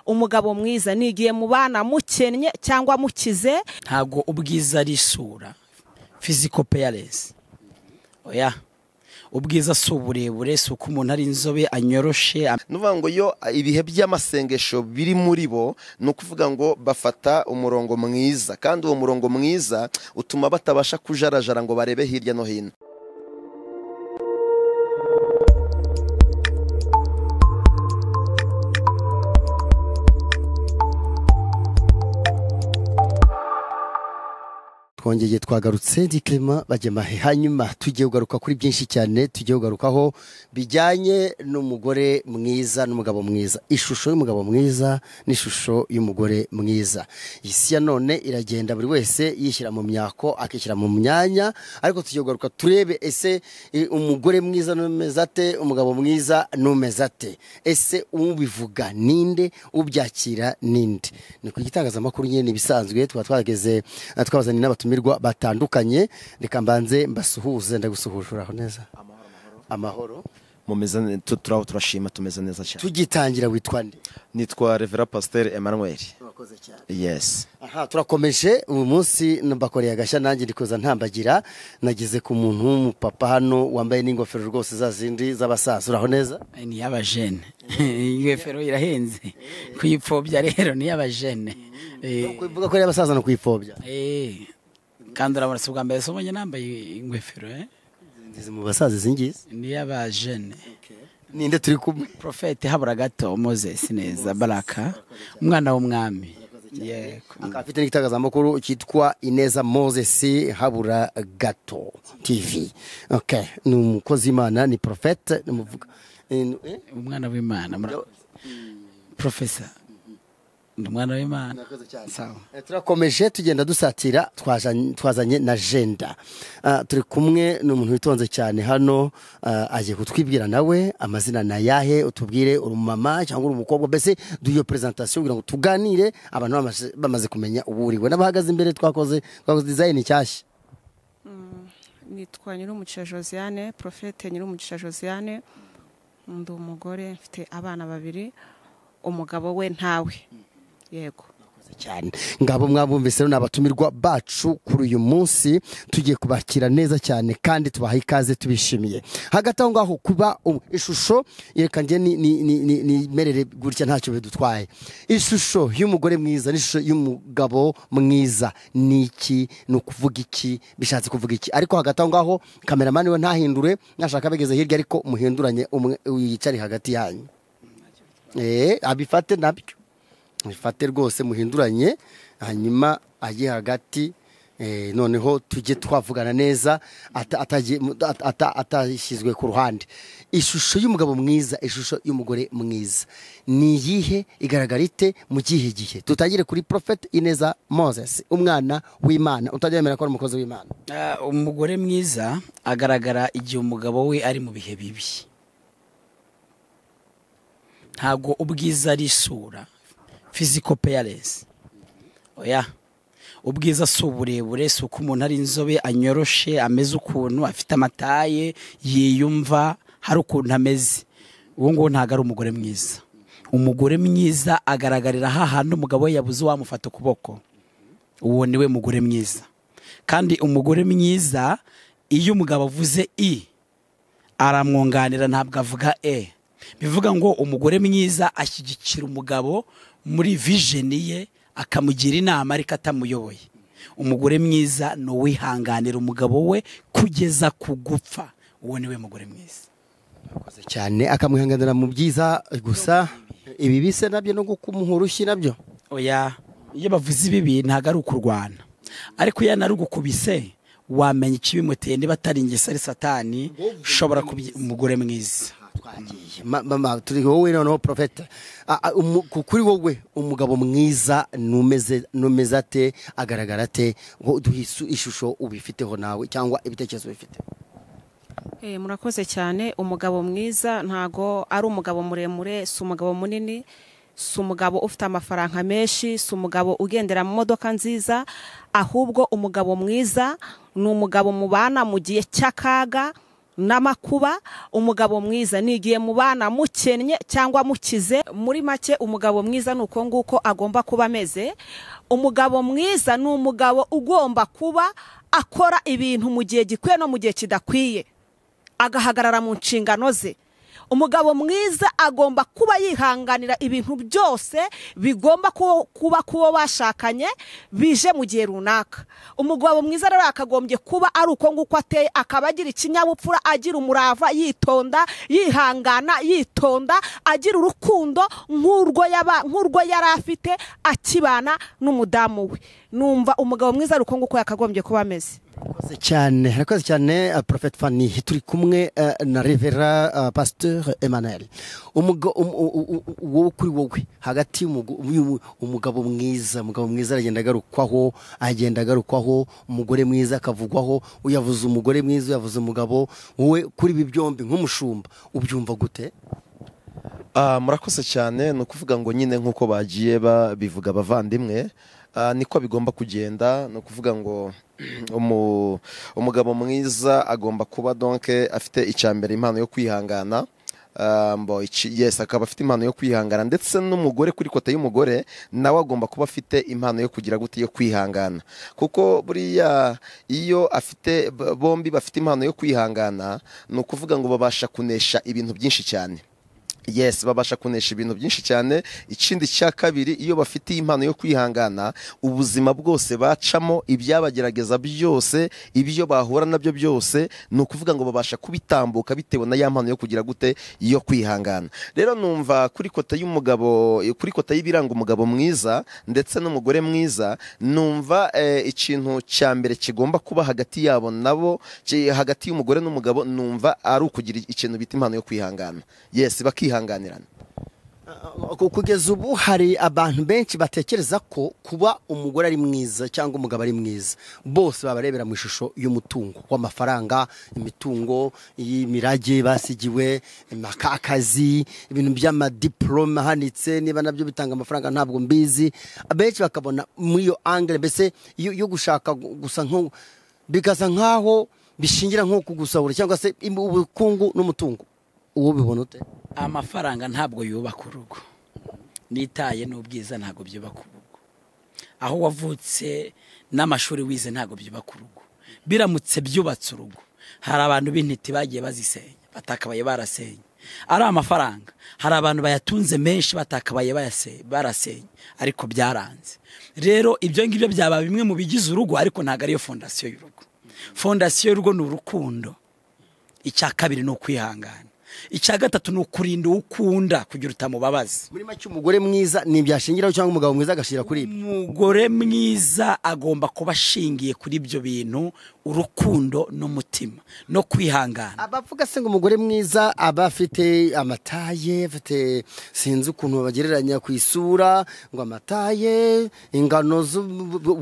umugabo mwiza nigiye mu bana mukennye cyangwa mukize. Ntago ubwiza ari isura physical appearance. Oya, ubwiza si uburebure, si uko umuntu ari inzobe anyoroshe. Nuvuga ngo yo ibihe by'amasengesho biri muri bo no kuvuga ngo bafata umurongo mwiza, kandi uwo murongo mwiza utuma batabasha kujarajara ngo barebe hirya no hino. Twongeye twagarutse ndi Clement Bagemahe, hanyuma tugiye kugaruka kuri byinshi cyane. Tugiye kugarukaho bijyanye n'umugore mwiza n'umugabo mwiza, ishusho y'umugabo mwiza n'ishusho y'umugore mwiza. Isi ya none iragenda buri wese yishyira mu myako akishyira mu myanya, ariko tugiye kugaruka turebe ese umugore mwiza n'umeze ate, umugabo mwiza n'umeze ate, ese ubivuga ninde, ubyakira ninde. Ni ku gitangazamakuru nyine bisanzwe twageze twabazanye n'abatumirwa batandukanye. Reka mbanze mbasuhuze, ndagusuhuje aho neza. Amahoro Mumeze turashima, tumeze neza cyane. Tugitangira witwa nde? Nitwa Reverend Pasteur Emmanuel. Wakoze cyane. Yes. Aha, turakomeje uyu munsi mbakoreye agashya, nanjye ndikoza ntambagira. Nagize ku muntu w'umupapa hano wambaye n'ingofero rwose za zindi z'abasaza. Uraho neza? Ni y'abajene. Ingofero irahenze kuyipfobya, rero ni y'abajene. Kuvuga ko ari abasaza no kuyipfobya. Kandi urabona si ubwa mbere somonye nambaye ingofero. Ndize mu basaza zingize. Ni y'abajene. Ninde turi kumwe? Prophet habura gato Moses neza Baraka, umwana w'umwami. Akafite n'igitangazamakuru cyitwa Ineza Moses habura gato TV. Okay, ni umukozi Imana, ni prophet, nimuvuga umwana w'Imana, professor, umwana w'Imana. Sawa. Turakomeje tugenda dusatira, twazanye na Jenda. Turi kumwe n'umuntu witonze cyane hano, aje kutwibwira nawe amazina na yahe, utubwire uri mama cyangwa uri umukobwa, mbese duyo presentation kugira ngo tuganire abantu bamaze kumenya uburiwe. N'abahagaze imbere twakoze design cyashya. Nitwa Nyirumugisha Josiane, Prophet Nyirumugisha Josiane. Ndi umugore mfite abana babiri, umugabo we ntawe. Yego cyane. Ngabo mwabumvise rero n'abatumirwa bacu kuri uyu munsi, tugiye kubakira neza cyane kandi tubaha ikaze tubishimiye. Hagati aho ngaho kuba ishusho yereka nge ni merere gutya ntacyo bidutwaye. Ishusho y'umugore mwiza n'ishusho y'umugabo mwiza niki, no kuvuga iki, bishatse kuvuga iki. Ariko hagati aho ngaho cameraman we ntahindure, nashaka begeze hirya ariko muhinduranye umwe yicari hagati yanyu. Abifate nabyo ifate rwose muhinduranye, hanyuma agiye hagati. Noneho tujye twavugana neza atashyizwe ku ruhande. Ishusho y'umugabo mwiza, ishusho y'umugore mwiza ni yihe, igaragara ite mu gihe gihe? Tutagire kuri Prophet Ineza Moses, umwana w'Imana, utajyemera ko ari umukozi w'Imana. Umugore mwiza agaragara igihe umugabo we ari mu bihe bibi. Ntago ubwiza ari isura physical appearance. Oya, ubwiza si uburebure, si uko umuntu ari inzobe anyoroshe, ameze ukuntu, afite amataye, yiyumva hari ukuntu ameze. Uwo ngo ntago ari umugore mwiza. Umugore mwiza agaragarira hahandi umugabo we yabuze wamufata ukuboko. Uwo niwe mugore mwiza. Kandi umugore mwiza iyo umugabo avuze aramwunganira, ntabwo avuga bivuga ngo umugore mwiza ashyigikira umugabo muri vision ye, akamugira inama ariko atamuyoboye. Umugore mwiza no wihanganira umugabo we kugeza kugupfa. Uwo niwe mugore mwiza. Akoze cyane, akamwihanganira mu byiza gusa. Ibi bise nabyo no gukumuhurushyi nabyo. Oya, iyo bavuze ibibi ntago ari ukurwana, ariko iyo nari gukubise wamenya ikibimuteye, niba atari ingesa ari satani, ushobora kuba umugore mwiza. Mama turi wowe noneho Prophet, kuri wowe umugabo mwiza numeze ate, agaragara ate, duhisu ishusho ubifiteho nawe cyangwa ibitekerezo bifite? Murakoze cyane. Umugabo mwiza ntago ari umugabo muremure, si umugabo munini, si umugabo ufite amafaranga menshi, si umugabo ugendera mu modoka nziza, ahubwo umugabo mwiza ni umugabo mubana mu gihe cy'akaga, n'amakuba. Umugabo mwiza nigiye mu bana mukennye cyangwa mukize. Muri make umugabo mwiza nuko nguko agomba kuba ameze. Umugabo mwiza ni umugabo ugomba kuba akora ibintu mu gihe gikwiye no mu gihe kidakwiye, agahagarara mu nshingano ze. Umugabo mwiza agomba kuba yihanganira ibintu byose bigomba kuba kubo bashakanye bije mu gihe runaka. Umugabo mwiza rero akagombye kuba ari uko nguko ateye, akaba agira ikinyabupfura, agira umurava, yitonda, yihangana, yitonda, agira urukundo nk'urwo yari afite akibana n'umudamu we. Numva umugabo mwiza ari uko nguko yakagombye kuba ameze. Harakoze cyane Prophet Fanny. Turi kumwe na Revera Pasteur Emmanuel. Wowe kuri wowe hagati umugabo mwiza agenda agarukwaho, umugore mwiza akavugwaho. Uyavuze umugore mwiza, uyavuze umugabo, wowe kuri ibi byombi nk'umushumba ubyumva gute? Murakoze cyane. Ni ukuvuga ngo nyine nk'uko bagiye babivuga abavandimwe, niko bigomba kugenda. Ni ukuvuga ngo umugabo mwiza agomba kuba donke afite icyambere impano yo kwihangana. Yes, akaba afite impano yo kwihangana, ndetse n'umugore kuri kota y'umugore nawe agomba kuba afite impano yo kugira gute yo kwihangana, kuko buriya iyo afite bombi bafite impano yo kwihangana, ni ukuvuga ngo babasha kunesha ibintu byinshi cyane. Yes, babasha kunesha ibintu byinshi cyane. Ikindi cya kabiri, iyo bafite impano yo kwihangana, ubuzima bwose bacamo, ibyabagerageza byose, ibyo bahura nabyo byose, ni ukuvuga ngo babasha kubitambuka bitewe na ya mpano yo kugira gute yo kwihangana. Rero numva kuri kota y'umugabo, kuri kota y'ibiranga umugabo mwiza ndetse n'umugore mwiza, numva ikintu cya mbere kigomba kuba hagati yabo nabo, hagati y'umugore n'umugabo, numva ari ukugira ikintu bita impano yo kwihangana. Yes, bakihanganirana. Kugeza ubu hari abantu benshi batekereza ko kuba umugore ari mwiza cyangwa umugabo ari mwiza, bose babarebera mu ishusho y'umutungo w'amafaranga, imitungo y'imirage basigiwe, akazi, ibintu by'amadiplome ahanitse, niba nabyo bitanga amafaranga ntabwo mbizi. Abenshi bakabona muri iyo angle, mbese yo gushaka gusa nko bikaza nkaho bishingira nko kugusahura cyangwa se ubukungu n'umutungo. Uwo bibona ute? Amafaranga ntabwo yubaka urugo, nitaye n'ubwiza ntabwo byubaka urugo. Aho wavutse n'amashuri wize ntabwo byubaka urugo. Biramutse byubatse urugo, hari abantu b'intiti bagiye bazisenya batakabaye barasenye. Ari amafaranga, hari abantu bayatunze menshi batakabaye barasenye, ariko byaranze. Rero ibyo ngibyo byaba bimwe mu bigize urugo, ariko ntabwo ariyo fondasiyo y'urugo. Fondasiyo y'urugo ni urukundo. Icya kabiri ni ukwihangana. Icya gatatu ni ukurinda ukunda kugira utamubabaza. Muri make umugore mwiza ni ibyashingiraho cyangwa umugabo mwiza agashira kuri ibyo? Umugore mwiza agomba kuba ashingiye kuri ibyo bintu, urukundo n'umutima no kwihangana. Abavuga se ngo umugore mwiza aba afite amataye, afite sinzi ukuntu bagereranya ku isura, ngo amataye, ingano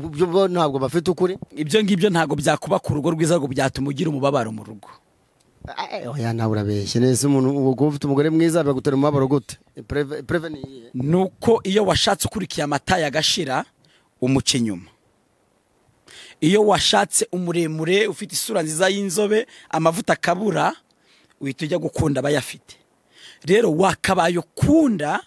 byo ntabwo bafite ukuri. Ibyo ngibyo ntabwo byakuba ku rugo rwiza, ngo byatuma ugira umubabaro mu rugo. Oya, nawe urabeshye neza. Umuntu ufite umugore mwiza bagutera umubabaro gute? Nuko iyo washatse ukurikiye amataye agashira, umuca inyuma. Iyo washatse umuremure ufite isura nziza y'inzobe, amavuta akabura, uhita ujya gukunda abayafite. Rero wakabaye ukunda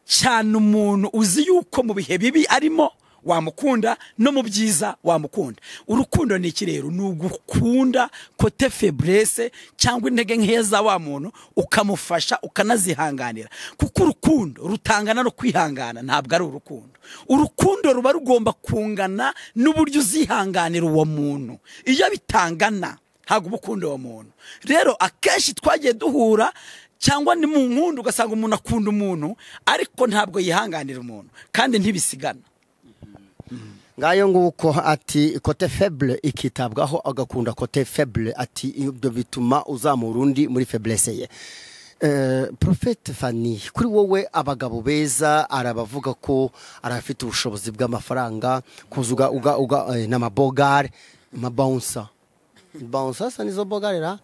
cyane umuntu uzi yuko mu bihe bibi arimo wamukunda, no mu byiza wamukunda. Urukundo ni iki rero? Ni ugukunda kote faiblesse cyangwa intege nkeya za wa muntu, ukamufasha ukanazihanganira, kuko urukundo rutangana no kwihangana. Ntabwo ari urukundo. Urukundo ruba rugomba kungana n'uburyo uzihanganira uwo muntu. Iyo bitangana ntabwo ubukunda uwo muntu. Rero akenshi twagiye duhura cyangwa ni mu nkundu ugasanga umuntu akunda umuntu, ariko ntabwo yihanganira umuntu, kandi ntibisigana. Ngayo nguko ati kote faible ikitabwaho, agakunda kote faible, ati ibyo bituma uzamura undi muri faiblesse ye. Prophet Fanny, kuri wowe abagabo beza arabavuga ko arafite ubushobozi bw'amafaranga, kuzuga n'amabogare, amabonsa sa nizo bogarera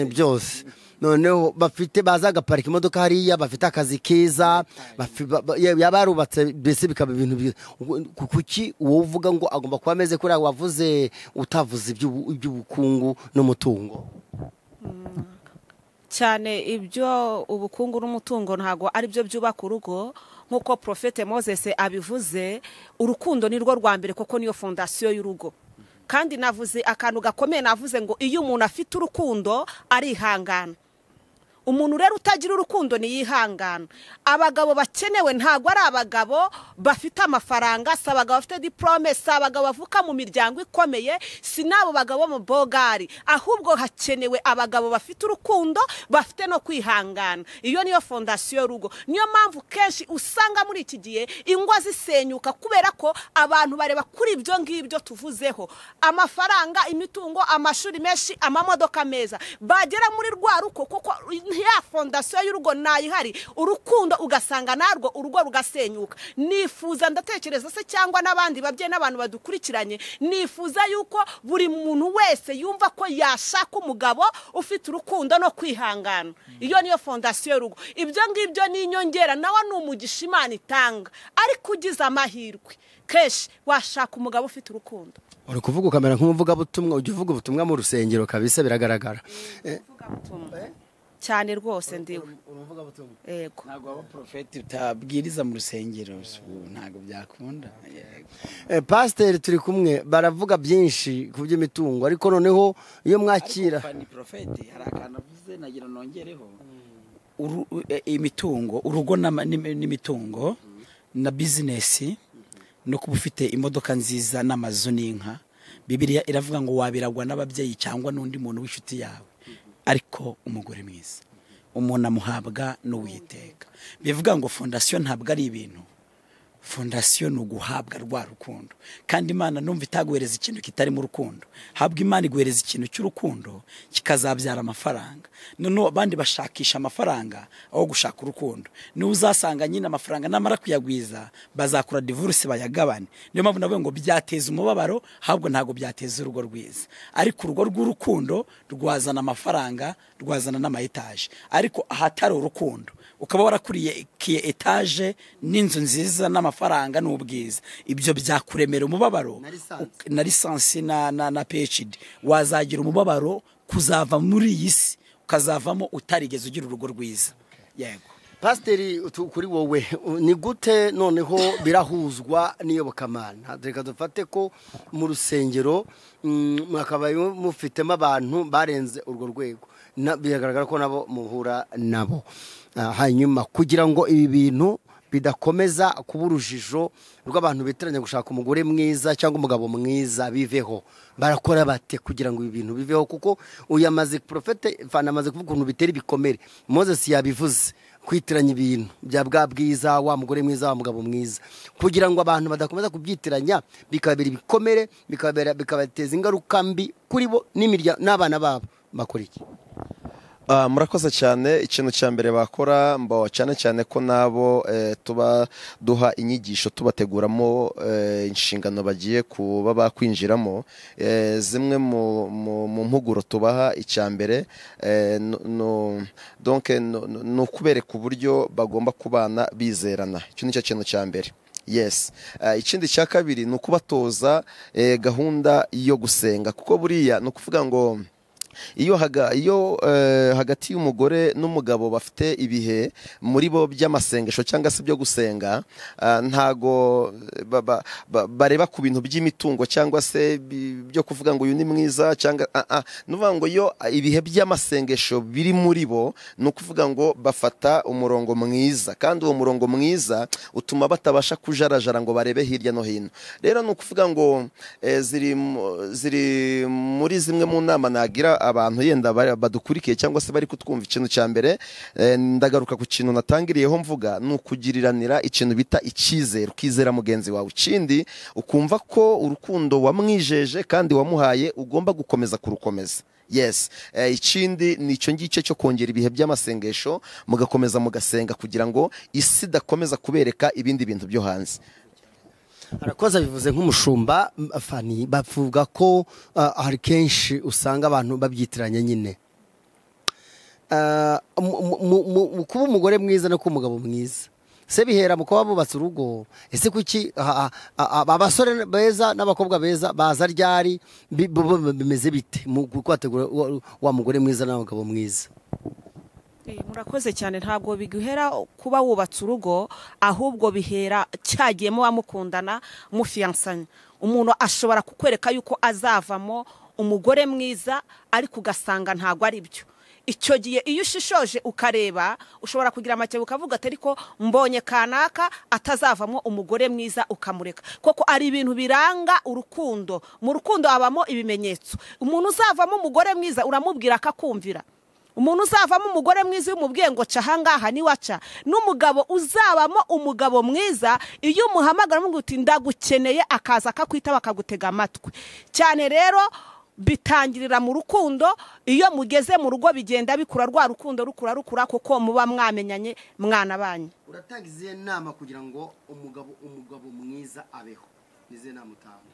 byose. Noneho bafite bazaga parika imodoka hariya, bafite akazi keza, yabarubatse bese bikaba ibintu. Kuki wowe uvuga ngo agomba kuba ameze kuri wavuze utavuze iby'ubukungu n'umutungo? cyane ibyo ubukungu n'umutungo ntago ari byo byubaka urugo nk'uko Profete Moses abivuze. Urukundo ni rwo rwa mbere kuko niyo fondasiyo y'urugo. Kandi navuze akantu gakomeye, navuze ngo iyo umuntu afite urukundo arihangana. Umuntu rero utagira urukundo niyihangana. Abagabo bakenewe ntago ari abagabo bafite amafaranga, si abagabo bafite diplome, si abagabo bavuka mu miryango ikomeye, si nabo bagabo mu bogari, ahubwo hakenewe abagabo bafite urukundo, bafite no kwihangana. Iyo niyo fondasiyo y'urugo. Niyo mpamvu kenshi usanga muri iki gihe ingo zisenyuka kubera ko abantu bareba kuri ibyo ngibyo tuvuzeho: amafaranga, imitungo, amashuri menshi, amamodoka meza. Bagera muri rwa ruko kuko ya fondasiyo y'urugo nayihari, urukundo ugasanga narwo urugo rugasenyuka. Nifuza, ndatekereza se cyangwa n'abandi babye n'abantu badukurikiranye, nifuza yuko buri muntu wese yumva ko yashaka umugabo ufite urukundo no kwihangana. Iyo niyo fondasiyo y'urugo. Ibyo ngibyo ni inyongera, nawe ni umugisha Imana itanga. Ariko ugize amahirwe keshi washaka umugabo ufite urukundo. uri kuvuga ukamera nk'umuvugabutumwa, ujya uvuga ubutumwa mu rusengero kabisa, biragaragara cyane rwose. Ndiwe yego, ntabwo aba Profete utabwiriza mu rusengero, ntabwo byakunda. Pasiteri turi kumwe, baravuga byinshi ku by'imitungo, ariko noneho iyo mwakira ni Profete hari akantu avuze nagira nongereho. Imitungo, urugo n'imitungo na bizinesi no kuba ufite imodoka nziza n'amazu n'inka, Bibiliya iravuga ngo wabiragwa n'ababyeyi cyangwa n'undi muntu w'inshuti yawe, ariko umugore mwiza umuntu amuhabwa n'Uwiteka. Bivuga ngo fondasiyo ntabwo ari ibintu, fondasiyo ni uguhabwa rwa rukundo. Kandi Imana numva itaguhereza ikintu kitari mu rukundo, habwa Imana iguhereza ikintu cy'urukundo kikazabyara amafaranga. Noneho abandi bashakisha amafaranga aho gushaka urukundo, niwe uzasanga nyine amafaranga namara kuyagwiza bazakura divorce bayagabane. Niyo mpamvu navuga ngo byateza umubabaro, ahubwo ntabwo byateza urugo rwiza. Ariko urugo rw'urukundo rwazana amafaranga, rwazana n'amayetaje. Ariko ahatari urukundo ukaba warakuriye etaje n'inzu nziza n'amafaranga n'ubwiza, ibyo byakuremera umubabaro na lisansi na PhD. Wazagira umubabaro kuzava muri iyi si, ukazavamo utarigeze ugira urugo rwiza. Yego Pasiteri, kuri wowe ni gute noneho birahuzwa n'iyobokamana? Reka dufate ko mu rusengero mwakaba mufitemo abantu barenze urwo rwego, biragaragara ko nabo muhura nabo. Hanyuma kugira ngo ibi bintu bidakomeza kuba urujijo rw'abantu bitiranya gushaka umugore mwiza cyangwa umugabo mwiza biveho, barakora bate kugira ngo ibi bintu biveho? Kuko uyamaze Profete amaze kuvuga ukuntu bitera ibikomere. Moses yabivuze, kwitiranya ibintu bya bwa bwiza, wa mugore mwiza, wa mugabo mwiza, kugira ngo abantu badakomeza kubyitiranya bikabera ibikomere, bikabateza ingaruka mbi kuri bo n'abana babo. Bakora iki? Murakoze cyane. Ikintu cya mbere bakora cyane cyane ko nabo tuba duha inyigisho, tubateguramo inshingano bagiye kuba bakwinjiramo. Zimwe mu mpuguro tubaha, icya mbere ni ukubereka uburyo bagomba kubana bizerana. Icyo ni cyo kintu cya mbere. Yes. Ikindi cya kabiri ni ukubatoza gahunda yo gusenga, kuko buriya ni ukuvuga ngo iyo hagati y'umugore n'umugabo bafite ibihe muri bo by'amasengesho cyangwa se byo gusenga, ntago bareba ku bintu by'imitungo cyangwa se byo kuvuga ngo uyu ni mwiza cyangwa nuvuga ngo iyo ibihe by'amasengesho biri muri bo, ni ukuvuga ngo bafata umurongo mwiza, kandi uwo murongo mwiza utuma batabasha kujarajara ngo barebe hirya no hino. Rero ni ukuvuga ngo ziri muri zimwe mu nama nagira abantu yenda badukurikiye cyangwa se bari kutwumva. Ikintu cya mbere ndagaruka ku kintu natangiriyeho mvuga, ni ukugiriranira ikintu bita icyizere, ukizera mugenzi wawe. Ikindi ukumva ko urukundo wamwijeje kandi wamuhaye ugomba gukomeza kurukomeza. Yes. Ikindi ni icyo ngicyo cyo kongera ibihe by'amasengesho, mugakomeza mugasenga kugira ngo isi idakomeza kubereka ibindi bintu byo hanze. Arakoze bivuze nk'umushumba Fani, bavuga ko hari kenshi usanga abantu babyitiranya nyine. Kuba umugore mwiza no kuba umugabo mwiza se bihera mu kuba bubatse urugo. Ese kuki abasore beza n'abakobwa beza baza ryari bimeze bite mu kwategura wa mugore mwiza n'abagabo mwiza? Murakoze cyane. Ntabwo biguhera kuba wubatse urugo, ahubwo bihera cyagiyemo wamukundana mufiyansanya. Umuntu ashobora kukwereka yuko azavamo umugore mwiza ariko ugasanga ntabwo ari byo. Icyo gihe iyo ushishoje ukareba, ushobora kugira amakenga ukavuga ati ariko mbonye kanaka atazavamo umugore mwiza, ukamureka. Koko ari ibintu biranga urukundo. Mu rukundo habamo ibimenyetso. Umuntu uzavamo umugore mwiza uramubwira akakumvira. Umuntu uzavamo umugore mwiza umubwiye ngo ca hangaha ni waca. N'umugabo uzabamo umugabo mwiza iyo umuhamagara mu guti ndagukeneye, akaza akakwita bakagutega amatwi. Cyane rero bitangirira mu rukundo. Iyo mugeze mu rugo bigenda bikura, rwa rukundo rukura kuko muba mwamenyanye mwana banyu. Uratangize nama kugira ngo umugabo mwiza abeho. Nize nama utanga?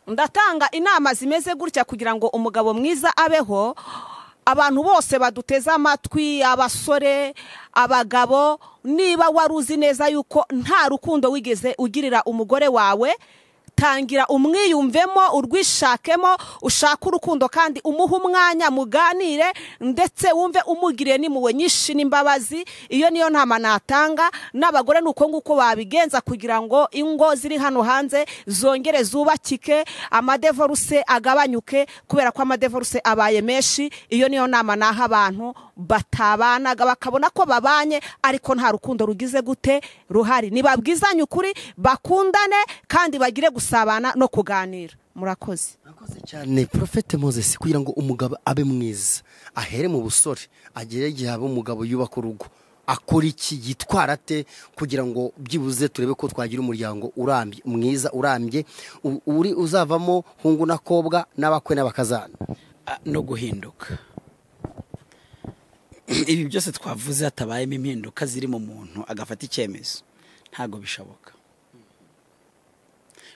Ndatanga inama zimeze gutya kugira ngo umugabo mwiza abeho. Abantu bose baduteza amatwi, abasore, abagabo, niba waruzi neza yuko nta rukundo wigeze ugirira umugore wawe, tangira umwiyumvemo, urwishakemo, ushaka urukundo kandi umuha umwanya muganire, ndetse wumve umugiriye nimuwe nyinshi n'imbabazi. Iyo niyo nama natanga. N'abagore nuko nguko babigenza kugira ngo ingo ziri hano hanze zongere zubakike, amadevoruse agabanyuke, kubera ko amadevoruse abaye menshi. Iyo niyo nama naha abantu batabanaga bakabona ko babanye ariko nta rukundo rugize gute ruhari. Nibabwizanye ukuri, bakundane kandi bagire gusabana no kuganira. Murakoze. Murakoze cyane Prophet Moses. Kugira ngo umugabo abe mwiza, ahere mu busore, agere igihe abe umugabo yubaka urugo, akora iki, yitwara ate kugira ngo byibuze turebe ko twagira umuryango urambye mwiza, urambye uri uzavamo hungu nakobwa n'abakwe n'abakazana? No guhinduka. Ibi byose twavuze hatabayemo impinduka ziri mu muntu agafata icyemezo, ntago bishoboka.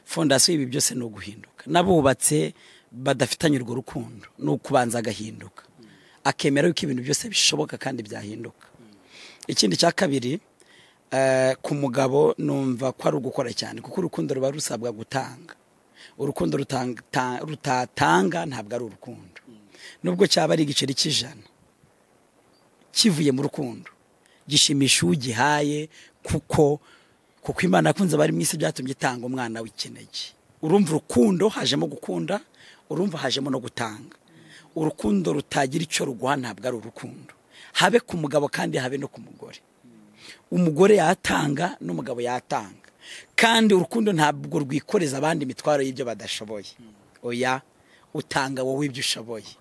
Fondasiyo ibi byose no guhinduka. Nabubatse badafitanye urwo rukundo, no kubanza agahinduka, akemera yuko ibintu byose bishoboka kandi byahinduka. Ikindi cya kabiri, ku mugabo numva ko ari ugukora cyane, kuko urukundo ruba rusabwa gutanga. Urukundo rutatanga ntabwo ari urukundo. Nubwo cyaba ari igiceri cy'ijana kivuye mu rukundo, gishimisha ugihaye, kuko Imana yakunze bari mwisi byatumye itanga umwana w'ikinege. Urumva urukundo hajemo gukunda, urumva hajemo no gutanga. Urukundo rutagira icyo ruguha ntabwo ari urukundo. Habe ku mugabo kandi habe no ku mugore. Umugore yatanga n'umugabo yatanga, kandi urukundo ntabwo rwikoreza abandi imitwaro y'ibyo badashoboye. Oya, utanga wowe ibyo ushoboye,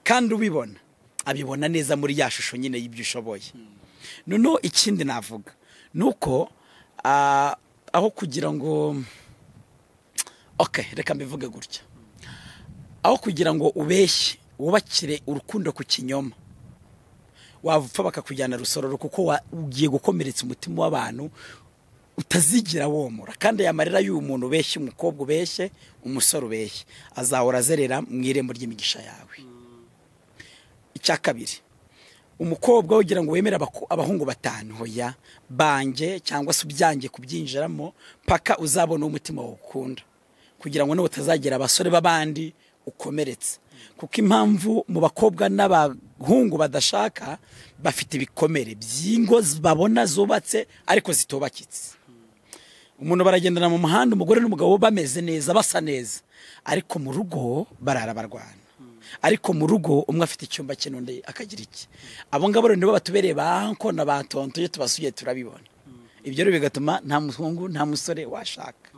kandi ubibona abibona neza muri ya shusho nyine y'ibyo ushoboye. Noneho ikindi navuga nuko aho kugira ngo reka mbivuge gutya, aho kugira ngo ubeshye wubakire urukundo ku kinyoma, wapfa bakakujyana rusororo, kuko ugiye gukomeretsa umutima w'abantu utazigira womora. Kandi yamarira y'uyu muntu ubeshye, umukobwa ubeshye, umusore ubeshye, azahora azerera mu irembo ry'imigisha yawe. Icya kabiri, umukobwa ugira ngo wemere abahungu batanu, hoya bange cyangwa se ubyange kubyinjiramo paka uzabona umutima wukunda, kugira ngo n'utazagira abasore babandi ukomeretse. Kuko impamvu mu bakobwa n'abahungu badashaka, bafite ibikomere by'ingo babona zubatse ariko zitubakitse. Umuntu baragendana mu muhanda, umugore n'umugabo bameze neza, basa neza, ariko mu rugo barara barwana. Ariko mu rugo umwe afite icyumba cye n'undi akagira iki. Abo ngabo rero nibo batubereye banko na batontoye, tubasuye turabibona. Ibyo rero bigatuma nta muhungu nta musore washaka.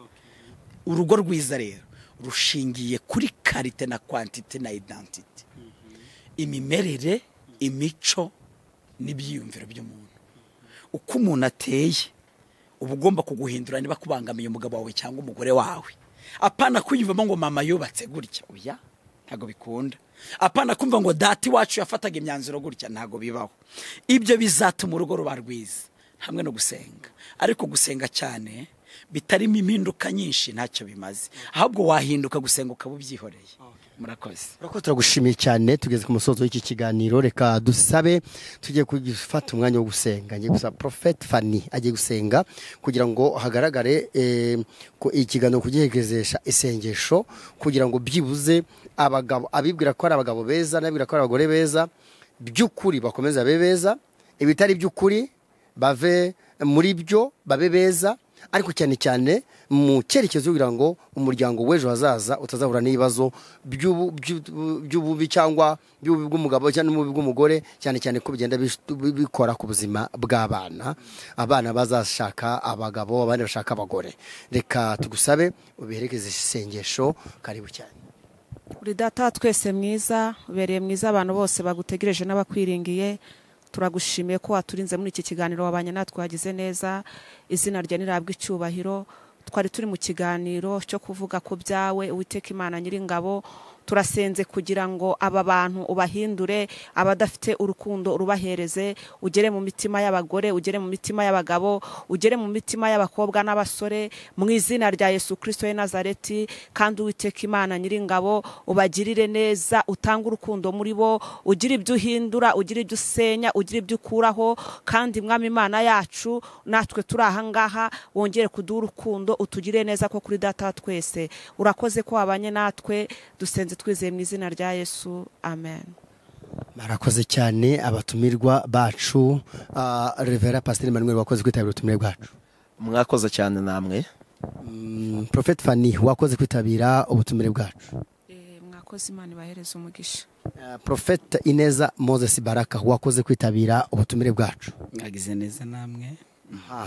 Urugo rwiza rero rushingiye kuri karite na quantité na identité, imimerere, imico n'ibyiyumviro by'umuntu. Uko umuntu ateye uba ugomba kuguhindura niba kubangamiye umugabo wawe cyangwa umugore wawe. Apana kuyivamo ngo mama yubatse gutya, oya ntago bikunda. Apana kumva ngo dati wacu yafataga imyanzuro gutya, ntago bibaho. Ibyo bizatuma urugo ruba rwiza, hamwe no gusenga. Ariko gusenga cyane bitarimo impinduka nyinshi ntacyo bimaze, ahubwo wahinduka gusenga ukaba ubyihoreye. murakoze. Turagushimiye cyane, tugeze ku musozo w'iki kiganiro. Reka dusabe tugiye gufata umwanya wo gusenga. Ngiye gusaba Prophet Fanny agiye gusenga kugira ngo hagaragare ko ikiganiro kugihegezesha isengesho, kugira ngo byibuze abagabo abibwira ko ari abagabo beza n'abibwira ko ari abagore beza by'ukuri bakomeza babe beza, ibitari by'ukuri bave muri byo babe beza, ariko cyane cyane mu cyerekezo kugira ngo umuryango w'ejo hazaza utazahura n'ibibazo by'ububi cyangwa by'ububi bw'umugabo cyangwa n'ububi bw'umugore, cyane cyane ko bigenda bikora ku buzima bw'abana. Abana bazashaka abagabo, abandi bashaka abagore. Reka tugusabe ubiherekeze isengesho. Karibu cyane. uri data twese mwiza, ubereye mwiza abantu bose bagutegereje n'abakwiringiye. Turagushimiye ko waturinze muri iki kiganiro, wabanye natwe wagize neza. Izina rye nirabwa icyubahiro. Twari turi mu kiganiro cyo kuvuga ku byawe, Uwiteka Imana Nyiringabo. Turasenze kugira ngo aba bantu ubahindure, abadafite urukundo urubahereze, ugere mu mitima y'abagore, ugere mu mitima y'abagabo, ugere mu mitima y'abakobwa n'abasore, mu izina rya Yesu Kristo w'i Nazareti. Kandi Uwiteka Imana Nyiringabo ubagirire neza, utanga urukundo muri bo, ugira ibyo uhindura, ugira ibyo usenya, ugira ibyo ukuraho. Kandi Mwami Imana yacu, natwe turi aha ngaha, wongere kuduha urukundo, utugire neza ko kuri data twese. Urakoze ko wabanye natwe, dusenze twizeye mu izina rya Yesu, amen. Marakoze cyane abatumirwa bacu. Revera Pastor Emmanuel wakoze kwitabira ubutumire bwacu. Mwakoze cyane namwe. Prophet Fanny wakoze kwitabira ubutumire bwacu. Mwakoze, Imana ibahereze umugisha. Prophet Ineza Moses Baraka wakoze kwitabira ubutumire bwacu. Mwagize neza namwe.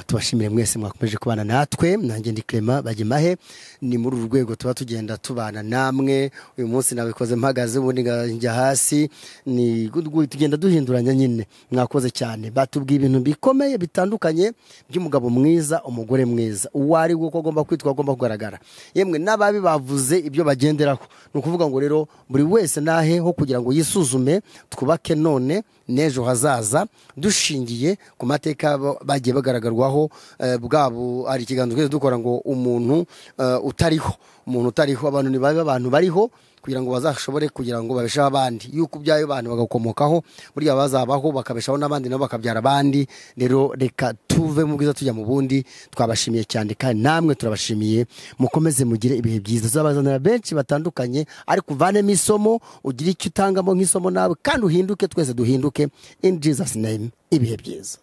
Tubashimire mwese mwakomeje kubana natwe. Nanjye ndi Clement Bagemahe, ni muri uru rwego tuba tugenda tubana namwe. Uyu munsi nabikoze mpagaze, ubundi njya hasi, ni tugenda duhinduranya nyine. Mwakoze cyane, batubwiye ibintu bikomeye bitandukanye by'umugabo mwiza, umugore mwiza, uwari uko agomba kwitwa, agomba kugaragara. Yemwe n'ababi bavuze ibyo bagenderaho. Ni ukuvuga ngo rero buri wese naheho kugira ngo yisuzume, twubake none n'ejo hazaza dushingiye ku mateka bagiye bagaragarwaho. Bwabo hari ikiganiro twese dukora ngo umuntu utariho, abantu ni babe abantu bariho kugira ngo bazashobore kugira ngo babeshaho abandi, yuko byayo abantu bagakomokaho burya bazabaho bakabeshaho n'abandi nabo bakabyara abandi. Rero reka tuve mu bwiza tujya mu bundi. Twabashimiye cyane kandi namwe turabashimiye, mukomeze mugire ibihe byiza. Zabazanira benshi batandukanye, ariko uvanemo isomo, ugire icyo utangamo nk'isomo nawe, kandi uhinduke, twese duhinduke. In Jesus name, ibihe byiza.